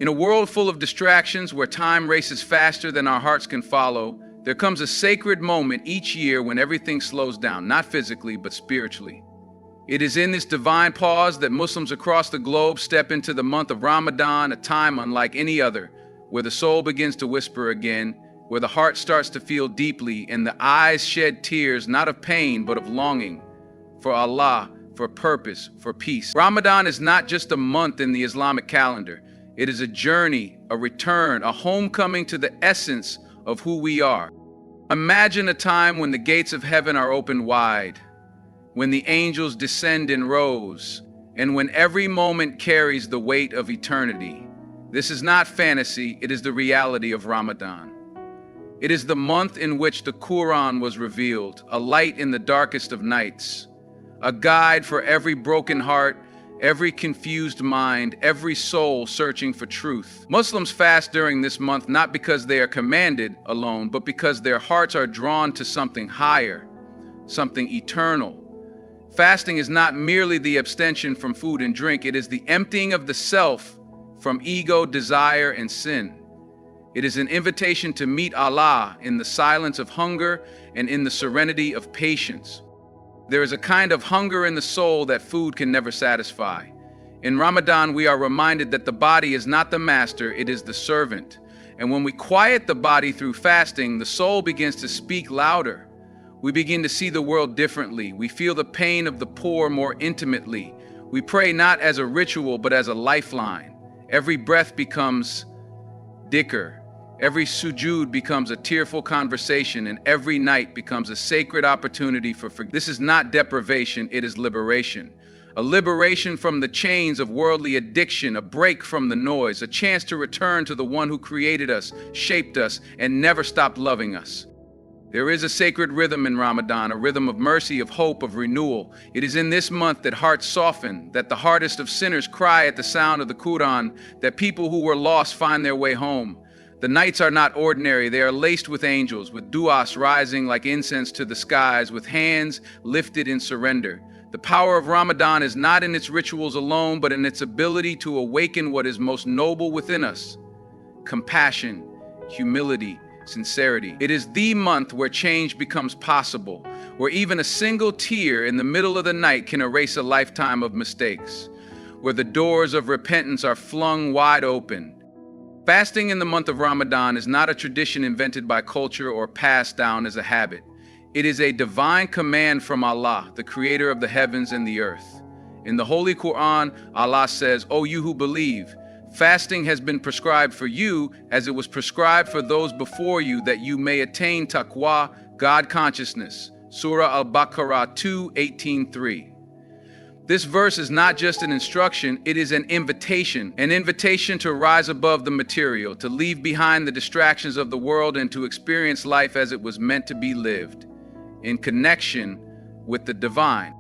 In a world full of distractions where time races faster than our hearts can follow, there comes a sacred moment each year when everything slows down, not physically, but spiritually. It is in this divine pause that Muslims across the globe step into the month of Ramadan, a time unlike any other, where the soul begins to whisper again, where the heart starts to feel deeply, and the eyes shed tears not of pain, but of longing for Allah, for purpose, for peace. Ramadan is not just a month in the Islamic calendar. It is a journey, a return, a homecoming to the essence of who we are. Imagine a time when the gates of heaven are opened wide, when the angels descend in rows, and when every moment carries the weight of eternity. This is not fantasy, it is the reality of Ramadan. It is the month in which the Quran was revealed, a light in the darkest of nights, a guide for every broken heart, every confused mind, every soul searching for truth. Muslims fast during this month not because they are commanded alone, but because their hearts are drawn to something higher, something eternal. Fasting is not merely the abstention from food and drink, it is the emptying of the self from ego, desire, and sin. It is an invitation to meet Allah in the silence of hunger and in the serenity of patience. There is a kind of hunger in the soul that food can never satisfy. In Ramadan, we are reminded that the body is not the master, it is the servant. And when we quiet the body through fasting, the soul begins to speak louder. We begin to see the world differently. We feel the pain of the poor more intimately. We pray not as a ritual, but as a lifeline. Every breath becomes dhikr. Every sujood becomes a tearful conversation, and every night becomes a sacred opportunity for forgiveness. This is not deprivation, it is liberation. A liberation from the chains of worldly addiction, a break from the noise, a chance to return to the one who created us, shaped us, and never stopped loving us. There is a sacred rhythm in Ramadan, a rhythm of mercy, of hope, of renewal. It is in this month that hearts soften, that the hardest of sinners cry at the sound of the Quran, that people who were lost find their way home. The nights are not ordinary, they are laced with angels, with du'as rising like incense to the skies, with hands lifted in surrender. The power of Ramadan is not in its rituals alone, but in its ability to awaken what is most noble within us: compassion, humility, sincerity. It is the month where change becomes possible, where even a single tear in the middle of the night can erase a lifetime of mistakes, where the doors of repentance are flung wide open. Fasting in the month of Ramadan is not a tradition invented by culture or passed down as a habit. It is a divine command from Allah, the creator of the heavens and the earth. In the Holy Quran, Allah says, "O you who believe, fasting has been prescribed for you as it was prescribed for those before you, that you may attain taqwa, God consciousness." Surah Al-Baqarah 2:18-3. This verse is not just an instruction, it is an invitation to rise above the material, to leave behind the distractions of the world and to experience life as it was meant to be lived, in connection with the divine.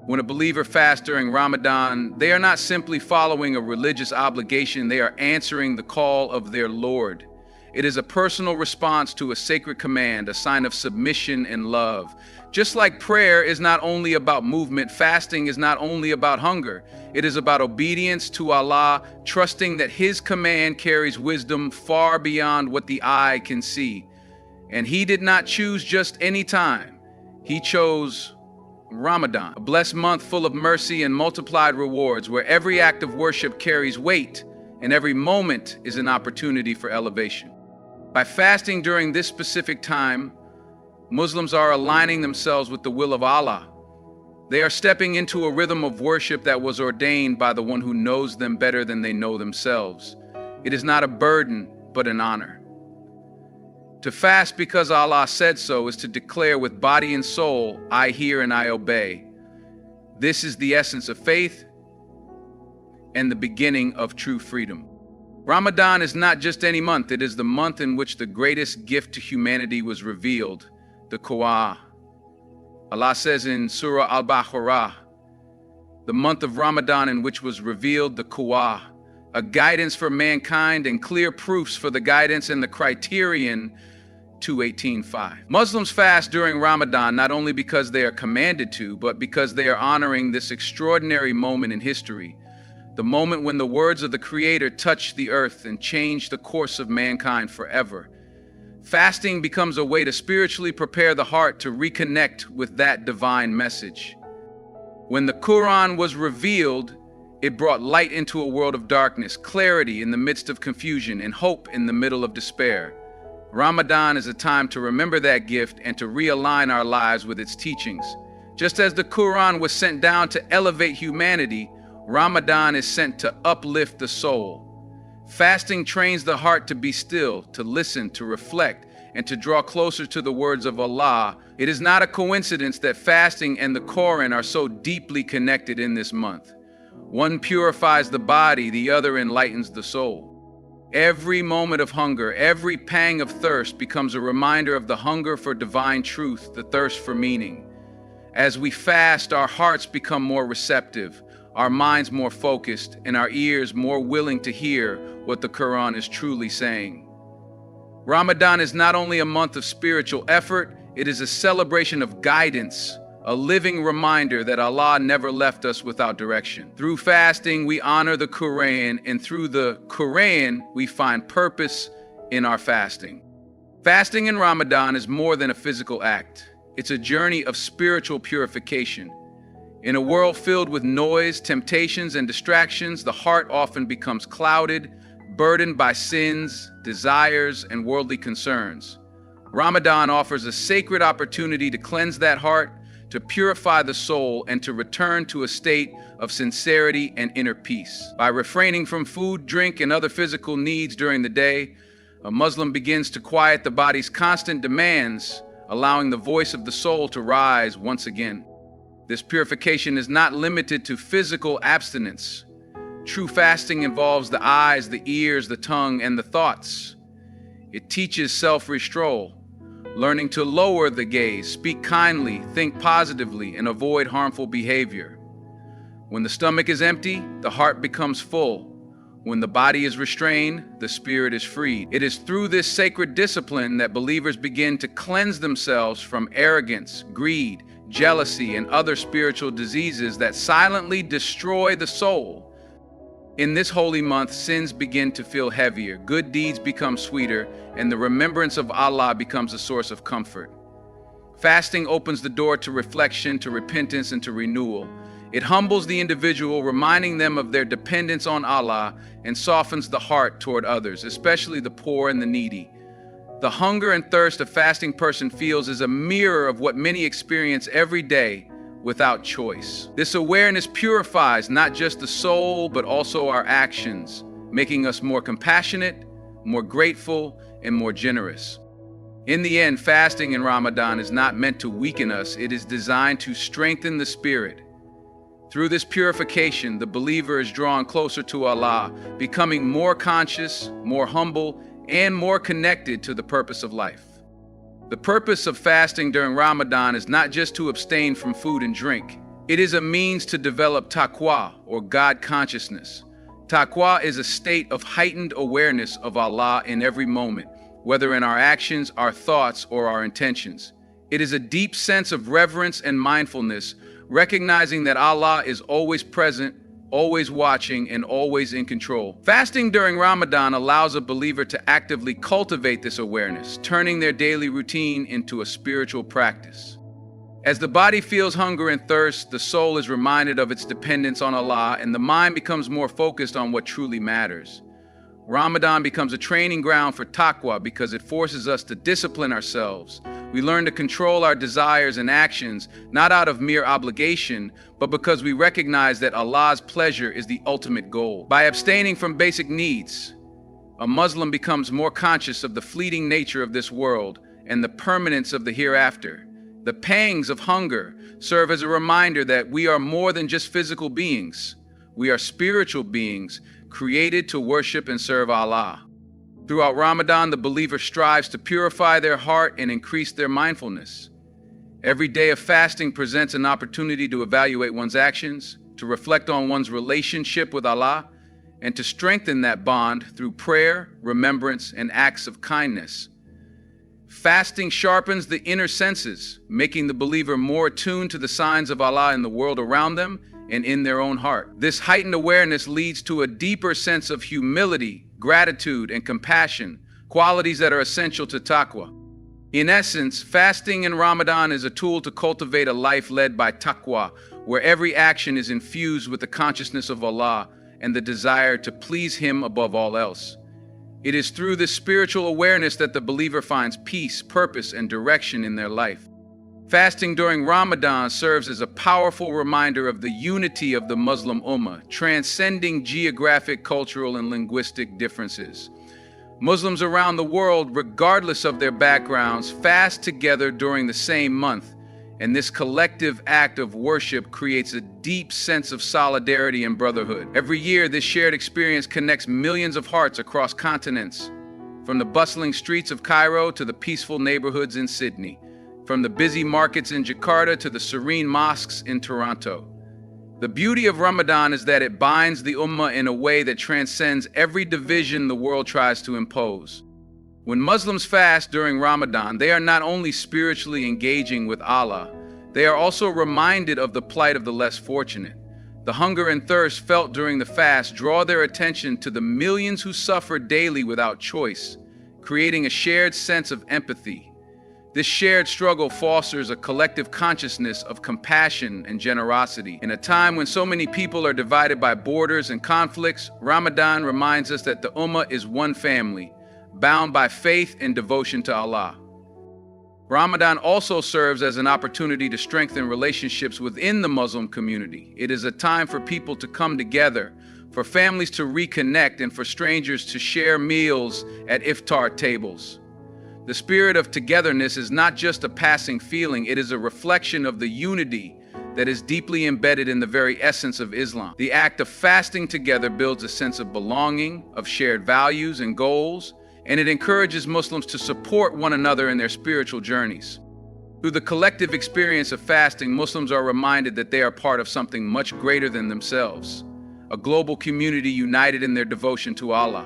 When a believer fasts during Ramadan, they are not simply following a religious obligation, they are answering the call of their Lord. It is a personal response to a sacred command, a sign of submission and love. Just like prayer is not only about movement, fasting is not only about hunger. It is about obedience to Allah, trusting that His command carries wisdom far beyond what the eye can see. And He did not choose just any time. He chose Ramadan, a blessed month full of mercy and multiplied rewards, where every act of worship carries weight and every moment is an opportunity for elevation. By fasting during this specific time, Muslims are aligning themselves with the will of Allah. They are stepping into a rhythm of worship that was ordained by the one who knows them better than they know themselves. It is not a burden, but an honor. To fast because Allah said so is to declare with body and soul, "I hear and I obey." This is the essence of faith and the beginning of true freedom. Ramadan is not just any month, it is the month in which the greatest gift to humanity was revealed, the Quran. Allah says in Surah Al-Baqarah, the month of Ramadan in which was revealed the Quran, a guidance for mankind and clear proofs for the guidance and the criterion 2:18-5. Muslims fast during Ramadan not only because they are commanded to, but because they are honoring this extraordinary moment in history. the moment when the words of the Creator touch the earth and change the course of mankind forever. Fasting becomes a way to spiritually prepare the heart to reconnect with that divine message. When the Quran was revealed, it brought light into a world of darkness, clarity in the midst of confusion, and hope in the middle of despair. Ramadan is a time to remember that gift and to realign our lives with its teachings. Just as the Quran was sent down to elevate humanity, Ramadan is sent to uplift the soul. Fasting trains the heart to be still, to listen, to reflect, and to draw closer to the words of Allah. It is not a coincidence that fasting and the Quran are so deeply connected in this month. One purifies the body, the other enlightens the soul. Every moment of hunger, every pang of thirst becomes a reminder of the hunger for divine truth, the thirst for meaning. As we fast, our hearts become more receptive, our minds more focused, and our ears more willing to hear what the Quran is truly saying. Ramadan is not only a month of spiritual effort, it is a celebration of guidance, a living reminder that Allah never left us without direction. Through fasting, we honor the Quran, and through the Quran, we find purpose in our fasting. Fasting in Ramadan is more than a physical act. It's a journey of spiritual purification. In a world filled with noise, temptations, and distractions, the heart often becomes clouded, burdened by sins, desires, and worldly concerns. Ramadan offers a sacred opportunity to cleanse that heart, to purify the soul, and to return to a state of sincerity and inner peace. By refraining from food, drink, and other physical needs during the day, a Muslim begins to quiet the body's constant demands, allowing the voice of the soul to rise once again. This purification is not limited to physical abstinence. True fasting involves the eyes, the ears, the tongue, and the thoughts. It teaches self-restraint, learning to lower the gaze, speak kindly, think positively, and avoid harmful behavior. When the stomach is empty, the heart becomes full. When the body is restrained, the spirit is freed. It is through this sacred discipline that believers begin to cleanse themselves from arrogance, greed, jealousy, and other spiritual diseases that silently destroy the soul. In this holy month, sins begin to feel heavier, good deeds become sweeter, and the remembrance of Allah becomes a source of comfort. Fasting opens the door to reflection, to repentance, and to renewal. It humbles the individual, reminding them of their dependence on Allah, and softens the heart toward others, especially the poor and the needy. The hunger and thirst a fasting person feels is a mirror of what many experience every day without choice. This awareness purifies not just the soul, but also our actions, making us more compassionate, more grateful, and more generous. In the end, fasting in Ramadan is not meant to weaken us, it is designed to strengthen the spirit. Through this purification, the believer is drawn closer to Allah, becoming more conscious, more humble, and more connected to the purpose of life. The purpose of fasting during Ramadan is not just to abstain from food and drink. It is a means to develop taqwa, or God consciousness. Taqwa is a state of heightened awareness of Allah in every moment, whether in our actions, our thoughts, or our intentions. It is a deep sense of reverence and mindfulness, recognizing that Allah is always present, always watching, and always in control. Fasting during Ramadan allows a believer to actively cultivate this awareness, turning their daily routine into a spiritual practice. As the body feels hunger and thirst, the soul is reminded of its dependence on Allah, and the mind becomes more focused on what truly matters. Ramadan becomes a training ground for taqwa because it forces us to discipline ourselves. We learn to control our desires and actions, not out of mere obligation, but because we recognize that Allah's pleasure is the ultimate goal. By abstaining from basic needs, a Muslim becomes more conscious of the fleeting nature of this world and the permanence of the hereafter. The pangs of hunger serve as a reminder that we are more than just physical beings. We are spiritual beings, created to worship and serve Allah. Throughout Ramadan, the believer strives to purify their heart and increase their mindfulness. Every day of fasting presents an opportunity to evaluate one's actions, to reflect on one's relationship with Allah, and to strengthen that bond through prayer, remembrance, and acts of kindness. Fasting sharpens the inner senses, making the believer more attuned to the signs of Allah in the world around them and in their own heart. This heightened awareness leads to a deeper sense of humility, gratitude, and compassion, qualities that are essential to taqwa. In essence, fasting in Ramadan is a tool to cultivate a life led by taqwa, where every action is infused with the consciousness of Allah and the desire to please Him above all else. It is through this spiritual awareness that the believer finds peace, purpose, and direction in their life. Fasting during Ramadan serves as a powerful reminder of the unity of the Muslim Ummah, transcending geographic, cultural, and linguistic differences. Muslims around the world, regardless of their backgrounds, fast together during the same month, and this collective act of worship creates a deep sense of solidarity and brotherhood. Every year, this shared experience connects millions of hearts across continents, from the bustling streets of Cairo to the peaceful neighborhoods in Sydney, from the busy markets in Jakarta to the serene mosques in Toronto. The beauty of Ramadan is that it binds the Ummah in a way that transcends every division the world tries to impose. When Muslims fast during Ramadan, they are not only spiritually engaging with Allah, they are also reminded of the plight of the less fortunate. The hunger and thirst felt during the fast draw their attention to the millions who suffer daily without choice, creating a shared sense of empathy. This shared struggle fosters a collective consciousness of compassion and generosity. In a time when so many people are divided by borders and conflicts, Ramadan reminds us that the Ummah is one family, bound by faith and devotion to Allah. Ramadan also serves as an opportunity to strengthen relationships within the Muslim community. It is a time for people to come together, for families to reconnect, and for strangers to share meals at iftar tables. The spirit of togetherness is not just a passing feeling, it is a reflection of the unity that is deeply embedded in the very essence of Islam. The act of fasting together builds a sense of belonging, of shared values and goals, and it encourages Muslims to support one another in their spiritual journeys. Through the collective experience of fasting, Muslims are reminded that they are part of something much greater than themselves, a global community united in their devotion to Allah.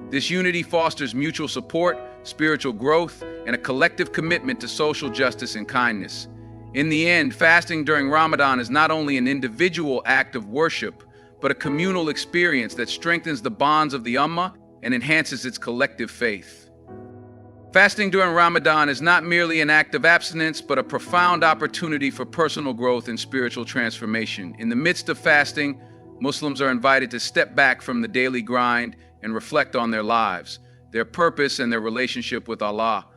This unity fosters mutual support, spiritual growth, and a collective commitment to social justice and kindness. In the end, fasting during Ramadan is not only an individual act of worship, but a communal experience that strengthens the bonds of the Ummah and enhances its collective faith. Fasting during Ramadan is not merely an act of abstinence, but a profound opportunity for personal growth and spiritual transformation. In the midst of fasting, Muslims are invited to step back from the daily grind and reflect on their lives, their purpose, and their relationship with Allah.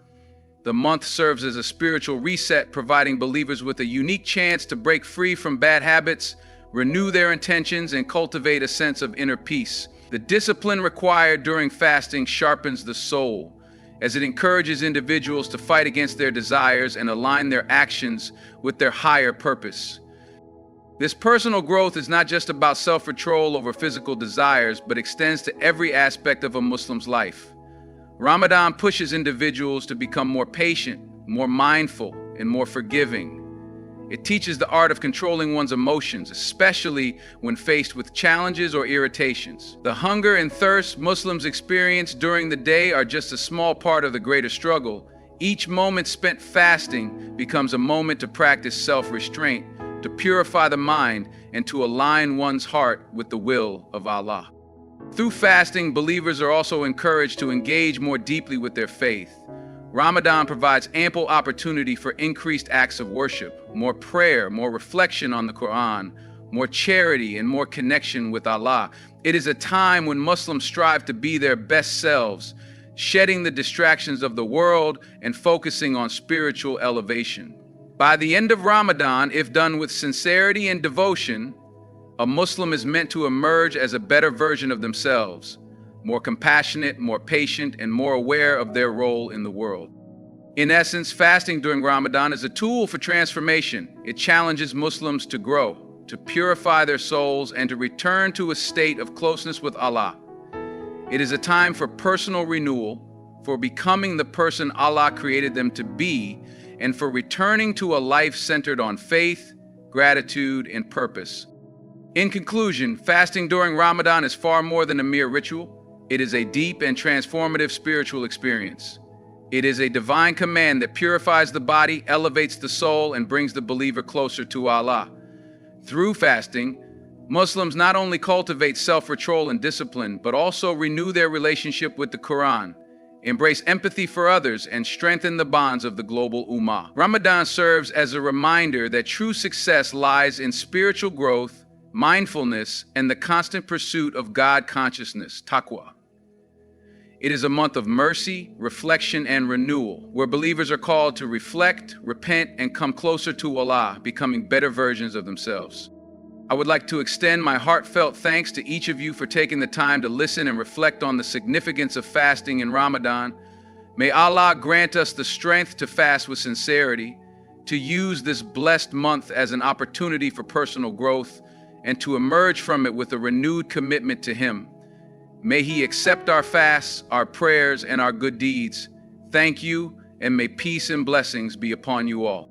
The month serves as a spiritual reset, providing believers with a unique chance to break free from bad habits, renew their intentions, and cultivate a sense of inner peace. The discipline required during fasting sharpens the soul, as it encourages individuals to fight against their desires and align their actions with their higher purpose. This personal growth is not just about self-control over physical desires, but extends to every aspect of a Muslim's life. Ramadan pushes individuals to become more patient, more mindful, and more forgiving. It teaches the art of controlling one's emotions, especially when faced with challenges or irritations. The hunger and thirst Muslims experience during the day are just a small part of the greater struggle. Each moment spent fasting becomes a moment to practice self-restraint, to purify the mind, and to align one's heart with the will of Allah. Through fasting, believers are also encouraged to engage more deeply with their faith. Ramadan provides ample opportunity for increased acts of worship, more prayer, more reflection on the Quran, more charity, and more connection with Allah. It is a time when Muslims strive to be their best selves, shedding the distractions of the world and focusing on spiritual elevation. By the end of Ramadan, if done with sincerity and devotion, a Muslim is meant to emerge as a better version of themselves, more compassionate, more patient, and more aware of their role in the world. In essence, fasting during Ramadan is a tool for transformation. It challenges Muslims to grow, to purify their souls, and to return to a state of closeness with Allah. It is a time for personal renewal, for becoming the person Allah created them to be, and for returning to a life centered on faith, gratitude, and purpose. In conclusion, fasting during Ramadan is far more than a mere ritual. It is a deep and transformative spiritual experience. It is a divine command that purifies the body, elevates the soul, and brings the believer closer to Allah. Through fasting, Muslims not only cultivate self-control and discipline, but also renew their relationship with the Quran, embrace empathy for others, and strengthen the bonds of the global ummah. Ramadan serves as a reminder that true success lies in spiritual growth, mindfulness, and the constant pursuit of God consciousness, taqwa. It is a month of mercy, reflection, and renewal, where believers are called to reflect, repent, and come closer to Allah, becoming better versions of themselves. I would like to extend my heartfelt thanks to each of you for taking the time to listen and reflect on the significance of fasting in Ramadan. May Allah grant us the strength to fast with sincerity, to use this blessed month as an opportunity for personal growth, and to emerge from it with a renewed commitment to Him. May He accept our fasts, our prayers, and our good deeds. Thank you, and may peace and blessings be upon you all.